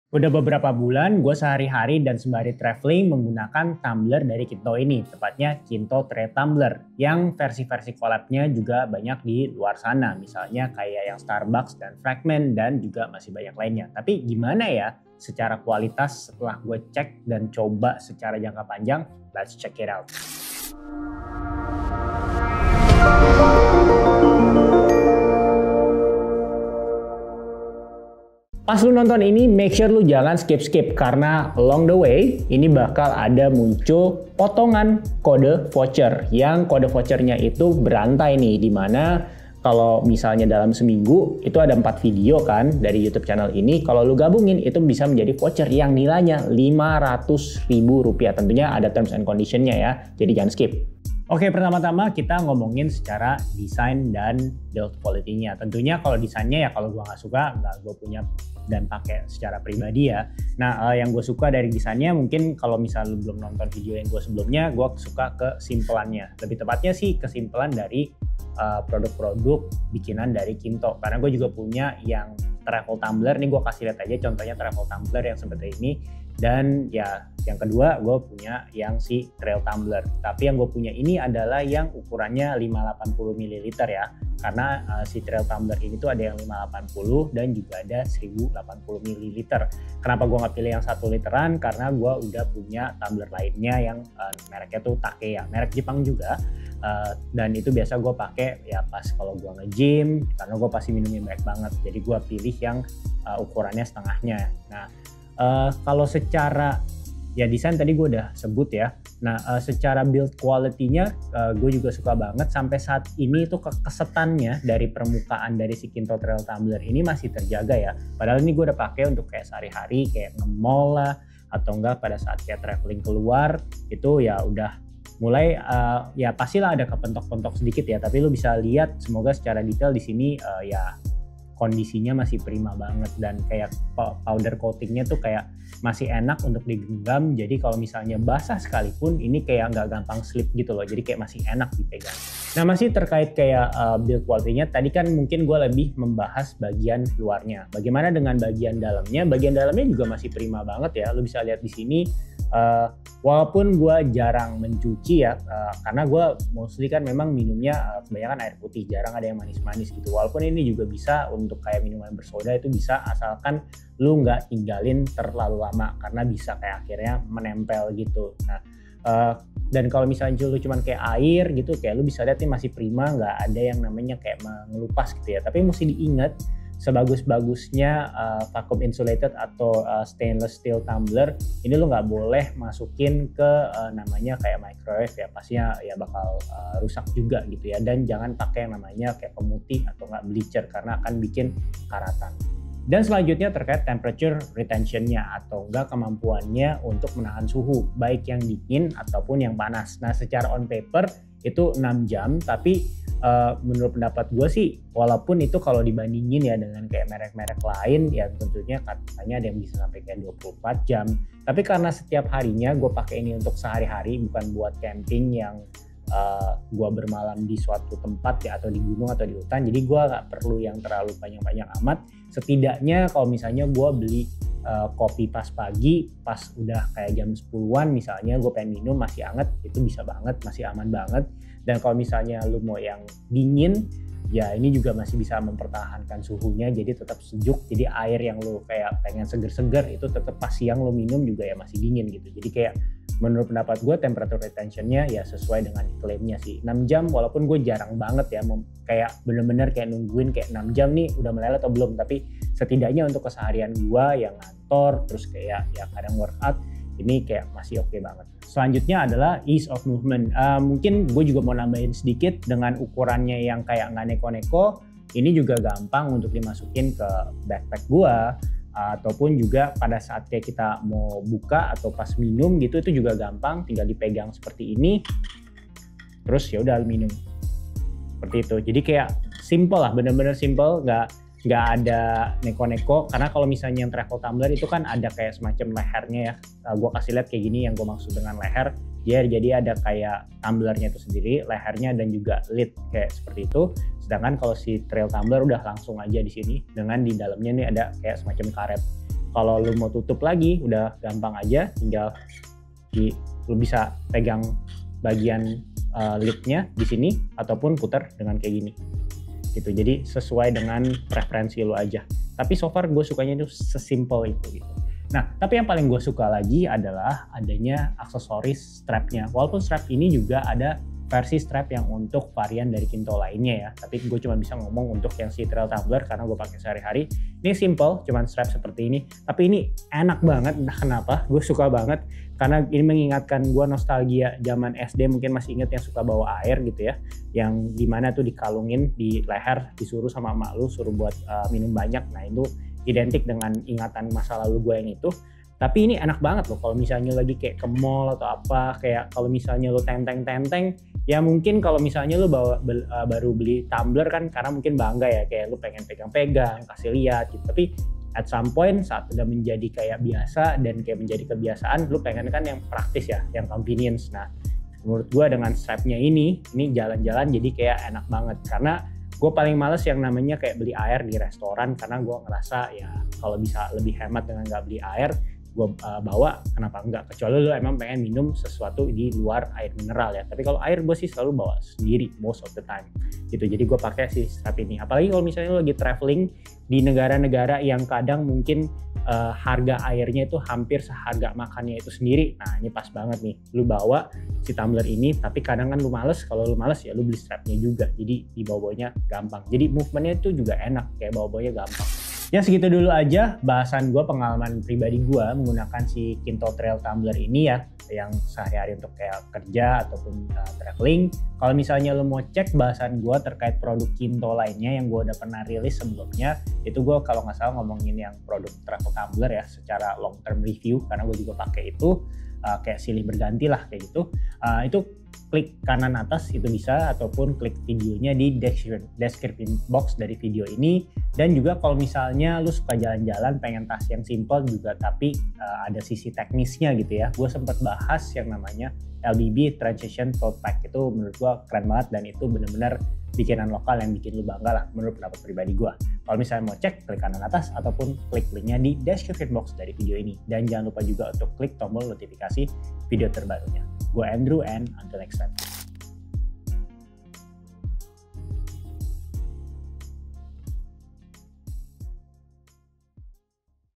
Udah beberapa bulan gue sehari-hari dan sembari traveling menggunakan tumbler dari Kinto ini, tepatnya Kinto Trail Tumbler yang versi-versi collabnya juga banyak di luar sana, misalnya kayak yang Starbucks dan Fragment dan juga masih banyak lainnya. Tapi gimana ya secara kualitas setelah gue cek dan coba secara jangka panjang? Let's check it out. Pas lu nonton ini, make sure lu jangan skip-skip karena along the way ini bakal ada muncul potongan kode voucher yang kode vouchernya itu berantai nih, dimana kalau misalnya dalam seminggu itu ada 4 video kan dari YouTube channel ini, kalau lu gabungin itu bisa menjadi voucher yang nilainya Rp500.000. Tentunya ada terms and conditionnya ya, jadi jangan skip. Oke, pertama-tama kita ngomongin secara desain dan build quality-nya. Tentunya kalau desainnya ya kalau gue nggak suka, nggak gue punya dan pakai secara pribadi ya. Nah, yang gue suka dari desainnya mungkin kalau misalnya lu belum nonton video yang gue sebelumnya, gue suka kesimpelannya. Lebih tepatnya sih kesimpelan dari produk-produk bikinan dari Kinto. Karena gue juga punya yang travel tumbler, nih gue kasih lihat aja contohnya travel tumbler yang seperti ini. Dan ya yang kedua gue punya yang si trail tumbler, tapi yang gue punya ini adalah yang ukurannya 580 ml ya, karena si trail tumbler ini tuh ada yang 580 dan juga ada 1080 ml. Kenapa gue nggak pilih yang 1 literan? Karena gue udah punya tumbler lainnya yang mereknya tuh Takea, merek Jepang juga, dan itu biasa gue pakai ya pas kalau gue nge-gym, karena gue pasti minumnya banyak banget, jadi gue pilih yang ukurannya setengahnya. Nah, kalau secara ya desain tadi gue udah sebut ya. Nah, secara build quality-nya gue juga suka banget. Sampai saat ini tuh kekesetannya dari permukaan dari si Kinto Trail Tumbler ini masih terjaga ya. Padahal ini gue udah pakai untuk kayak sehari-hari kayak nge-mall lah, atau enggak pada saat kayak traveling keluar itu ya udah mulai ya pastilah ada kepentok-pentok sedikit ya. Tapi lu bisa lihat semoga secara detail di sini ya kondisinya masih prima banget, dan kayak powder coatingnya tuh kayak masih enak untuk digenggam. Jadi kalau misalnya basah sekalipun ini kayak nggak gampang slip gitu loh, jadi kayak masih enak dipegang. Nah, masih terkait kayak build quality-nya, tadi kan mungkin gue lebih membahas bagian luarnya. Bagaimana dengan bagian dalamnya? Bagian dalamnya juga masih prima banget ya. Lu bisa lihat di sini, walaupun gue jarang mencuci ya, karena gue mostly kan memang minumnya kebanyakan air putih, jarang ada yang manis-manis gitu. Walaupun ini juga bisa untuk kayak minuman bersoda, itu bisa asalkan lu nggak tinggalin terlalu lama, karena bisa kayak akhirnya menempel gitu. Nah, dan kalau misalnya lu cuman kayak air gitu, kayak lu bisa lihat nih masih prima, nggak ada yang namanya kayak mengelupas gitu ya. Tapi mesti diingat, sebagus-bagusnya vacuum insulated atau stainless steel tumbler ini lo nggak boleh masukin ke namanya kayak microwave ya, pastinya ya bakal rusak juga gitu ya. Dan jangan pakai yang namanya kayak pemutih atau nggak bleacher karena akan bikin karatan. Dan selanjutnya terkait temperature retention-nya atau enggak kemampuannya untuk menahan suhu baik yang dingin ataupun yang panas. Nah, secara on paper itu 6 jam, tapi menurut pendapat gue sih, walaupun itu kalau dibandingin ya dengan kayak merek-merek lain ya tentunya katanya ada yang bisa sampai kayak 24 jam. Tapi karena setiap harinya gue pakai ini untuk sehari-hari, bukan buat camping yang gue bermalam di suatu tempat ya, atau di gunung atau di hutan, jadi gue gak perlu yang terlalu panjang-panjang amat. Setidaknya kalau misalnya gue beli kopi pas pagi, pas udah kayak jam 10-an misalnya gue pengen minum masih anget, itu bisa banget, masih aman banget. Dan kalau misalnya lu mau yang dingin, ya ini juga masih bisa mempertahankan suhunya, jadi tetap sejuk. Jadi air yang lu kayak pengen seger-seger itu tetap pas siang lu minum juga ya masih dingin gitu. Jadi kayak menurut pendapat gue temperature retention-nya ya sesuai dengan klaimnya sih 6 jam, walaupun gue jarang banget ya kayak bener-bener kayak nungguin kayak 6 jam nih udah meleleh atau belum. Tapi setidaknya untuk keseharian gue yang ngantor terus kayak ya kadang workout, ini kayak masih oke banget. Selanjutnya adalah ease of movement. Mungkin gue juga mau nambahin sedikit, dengan ukurannya yang kayak nggak neko-neko, ini juga gampang untuk dimasukin ke backpack gue, ataupun juga pada saat kayak kita mau buka atau pas minum gitu, itu juga gampang, tinggal dipegang seperti ini, terus ya udah minum seperti itu. Jadi kayak simple lah, bener-bener simple, nggak ada neko-neko. Karena kalau misalnya yang travel tumbler itu kan ada kayak semacam lehernya ya. Gue kasih lihat kayak gini yang gue maksud dengan leher. Jadi ada kayak tumblernya itu sendiri, lehernya dan juga lid kayak seperti itu. Sedangkan kalau si trail tumbler udah langsung aja di sini, dengan di dalamnya nih ada kayak semacam karet. Kalau lu mau tutup lagi udah gampang aja, tinggal lu bisa pegang bagian lidnya di sini ataupun putar dengan kayak gini gitu. Jadi sesuai dengan preferensi lu aja. Tapi so far gue sukanya itu sesimpel itu gitu. Nah, tapi yang paling gue suka lagi adalah adanya aksesoris strapnya. Walaupun strap ini juga ada versi strap yang untuk varian dari Kinto lainnya ya. Tapi gue cuma bisa ngomong untuk yang si trail tumbler karena gue pakai sehari-hari. Ini simple, cuman strap seperti ini. Tapi ini enak banget, entah kenapa. Gue suka banget karena ini mengingatkan gue nostalgia zaman SD, mungkin masih inget yang suka bawa air gitu ya. Yang dimana tuh dikalungin di leher, disuruh sama emak lu, suruh buat minum banyak. Nah itu identik dengan ingatan masa lalu gue yang itu. Tapi ini enak banget loh kalau misalnya lagi kayak ke mall atau apa, kayak kalau misalnya lo tenteng-tenteng, ya mungkin kalau misalnya lo baru beli tumbler kan karena mungkin bangga ya, kayak lo pengen pegang-pegang, kasih lihat gitu. Tapi at some point saat udah menjadi kayak biasa dan kayak menjadi kebiasaan, lo pengen kan yang praktis ya, yang convenience. Nah menurut gue dengan strapnya ini jalan-jalan jadi kayak enak banget. Karena gue paling males yang namanya kayak beli air di restoran, karena gue ngerasa ya kalau bisa lebih hemat dengan nggak beli air, gue bawa, kenapa enggak, kecuali lu emang pengen minum sesuatu di luar air mineral ya. Tapi kalau air gue sih selalu bawa sendiri most of the time gitu. Jadi gue pakai si strap ini, apalagi kalau misalnya lu lagi traveling di negara-negara yang kadang mungkin harga airnya itu hampir seharga makannya itu sendiri. Nah ini pas banget nih lu bawa si tumbler ini, tapi kadang kan lu males, kalau lu males ya lu beli strapnya juga, jadi dibawa-bawanya gampang, jadi movementnya itu juga enak, kayak bawa-bawanya gampang. Ya segitu dulu aja bahasan gue, pengalaman pribadi gue menggunakan si Kinto Trail Tumbler ini ya, yang sehari-hari untuk kayak kerja ataupun traveling. Kalau misalnya lo mau cek bahasan gue terkait produk Kinto lainnya yang gue udah pernah rilis sebelumnya, itu gue kalau nggak salah ngomongin yang produk travel tumbler ya secara long term review, karena gue juga pakai itu kayak silih berganti lah kayak gitu. Itu klik kanan atas itu bisa, ataupun klik videonya di description box dari video ini. Dan juga kalau misalnya lu suka jalan-jalan pengen tas yang simple juga tapi ada sisi teknisnya gitu ya, gue sempat bahas yang namanya LBB Transition Tote Pack. Itu menurut gue keren banget dan itu bener-bener bikinan lokal yang bikin lu bangga lah menurut pendapat pribadi gue. Kalau misalnya mau cek, klik kanan atas ataupun klik linknya di description box dari video ini. Dan jangan lupa juga untuk klik tombol notifikasi video terbarunya. Gue Andrew and until next time.